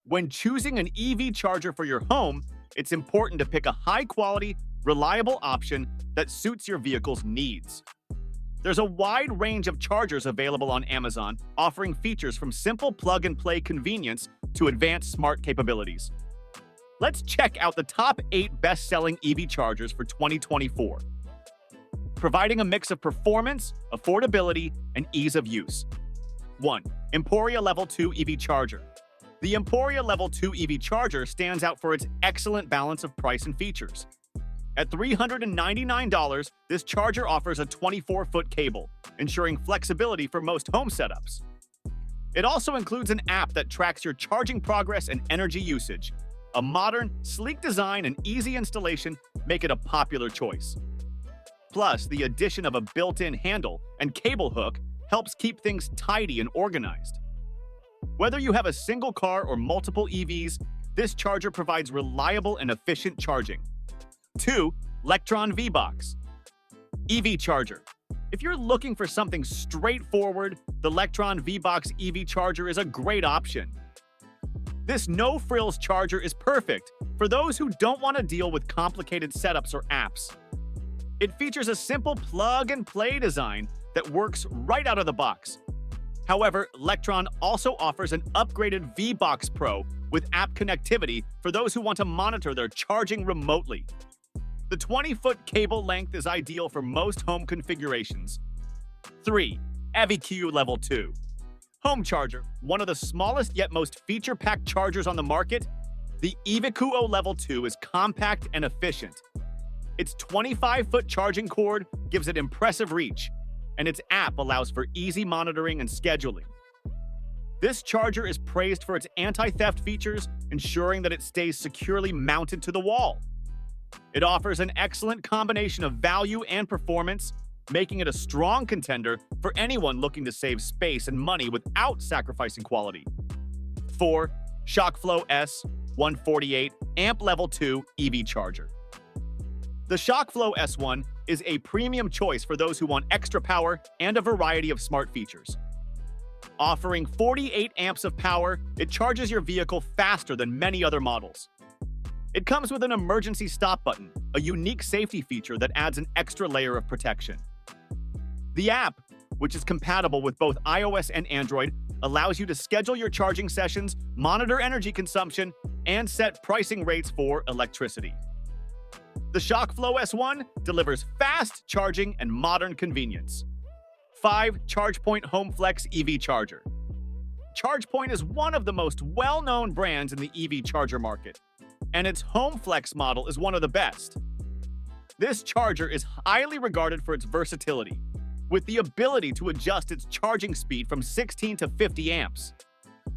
When choosing an EV charger for your home, it's important to pick a high-quality, reliable option that suits your vehicle's needs. There's a wide range of chargers available on Amazon, offering features from simple plug-and-play convenience to advanced smart capabilities. Let's check out the top 8 best-selling EV chargers for 2024, providing a mix of performance, affordability, and ease of use. 1. Emporia Level 2 EV Charger. The Emporia Level 2 EV charger stands out for its excellent balance of price and features. At $399, this charger offers a 24-foot cable, ensuring flexibility for most home setups. It also includes an app that tracks your charging progress and energy usage. A modern, sleek design and easy installation make it a popular choice. Plus, the addition of a built-in handle and cable hook helps keep things tidy and organized. Whether you have a single car or multiple EVs, this charger provides reliable and efficient charging. 2. Lectron V-Box EV Charger. If you're looking for something straightforward, the Lectron V-Box EV Charger is a great option. This no-frills charger is perfect for those who don't want to deal with complicated setups or apps. It features a simple plug-and-play design that works right out of the box. However, Lectron also offers an upgraded V-Box Pro with app connectivity for those who want to monitor their charging remotely. The 20-foot cable length is ideal for most home configurations. 3. EVQ Level 2 Home Charger. One of the smallest yet most feature-packed chargers on the market, the EVQO Level 2 is compact and efficient. Its 25-foot charging cord gives it impressive reach, and its app allows for easy monitoring and scheduling. This charger is praised for its anti-theft features, ensuring that it stays securely mounted to the wall. It offers an excellent combination of value and performance, making it a strong contender for anyone looking to save space and money without sacrificing quality. 4. ShockFlow S148 Amp Level 2 EV Charger. The ShockFlow S1 is a premium choice for those who want extra power and a variety of smart features. Offering 48 amps of power, it charges your vehicle faster than many other models. It comes with an emergency stop button, a unique safety feature that adds an extra layer of protection. The app, which is compatible with both iOS and Android, allows you to schedule your charging sessions, monitor energy consumption, and set pricing rates for electricity. The ShockFlow S1 delivers fast charging and modern convenience. 5. ChargePoint HomeFlex EV Charger. ChargePoint is one of the most well-known brands in the EV charger market, and its HomeFlex model is one of the best. This charger is highly regarded for its versatility, with the ability to adjust its charging speed from 16 to 50 amps.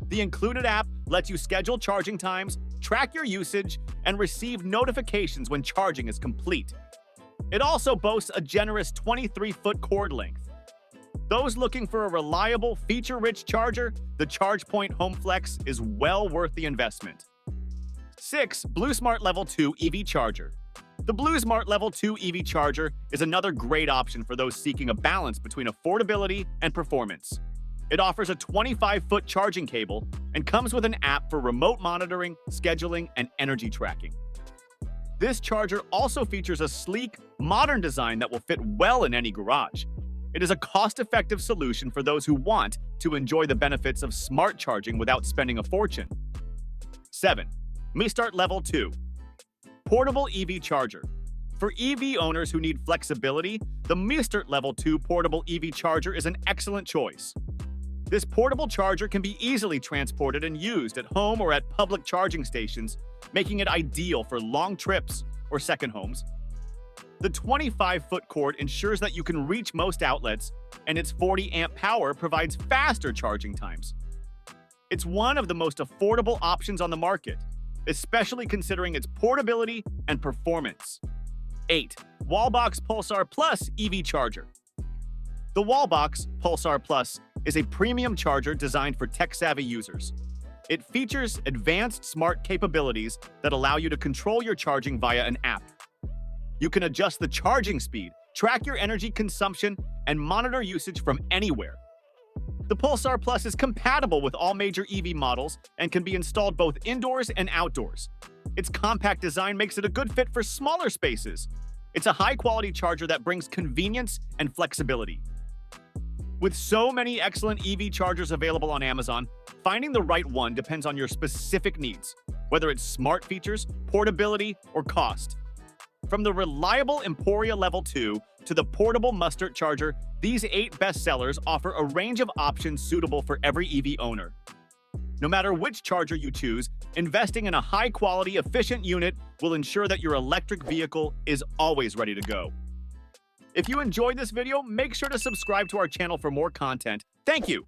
The included app lets you schedule charging times, track your usage, and receive notifications when charging is complete. It also boasts a generous 23-foot cord length. Those looking for a reliable, feature-rich charger, the ChargePoint HomeFlex is well worth the investment. 6. BlueSmart Level 2 EV Charger. The BlueSmart Level 2 EV Charger is another great option for those seeking a balance between affordability and performance. It offers a 25-foot charging cable and comes with an app for remote monitoring, scheduling, and energy tracking. This charger also features a sleek, modern design that will fit well in any garage. It is a cost-effective solution for those who want to enjoy the benefits of smart charging without spending a fortune. 7. MiStart Level 2 Portable EV Charger. For EV owners who need flexibility, the MiStart Level 2 Portable EV Charger is an excellent choice. This portable charger can be easily transported and used at home or at public charging stations, making it ideal for long trips or second homes. The 25-foot cord ensures that you can reach most outlets, and its 40-amp power provides faster charging times. It's one of the most affordable options on the market, especially considering its portability and performance. 8. Wallbox Pulsar Plus EV Charger. The Wallbox Pulsar Plus is a premium charger designed for tech-savvy users. It features advanced smart capabilities that allow you to control your charging via an app. You can adjust the charging speed, track your energy consumption, and monitor usage from anywhere. The Pulsar Plus is compatible with all major EV models and can be installed both indoors and outdoors. Its compact design makes it a good fit for smaller spaces. It's a high-quality charger that brings convenience and flexibility. With so many excellent EV chargers available on Amazon, finding the right one depends on your specific needs, whether it's smart features, portability, or cost. From the reliable Emporia Level 2 to the portable Mustert charger, these 8 bestsellers offer a range of options suitable for every EV owner. No matter which charger you choose, investing in a high-quality, efficient unit will ensure that your electric vehicle is always ready to go. If you enjoyed this video, make sure to subscribe to our channel for more content. Thank you!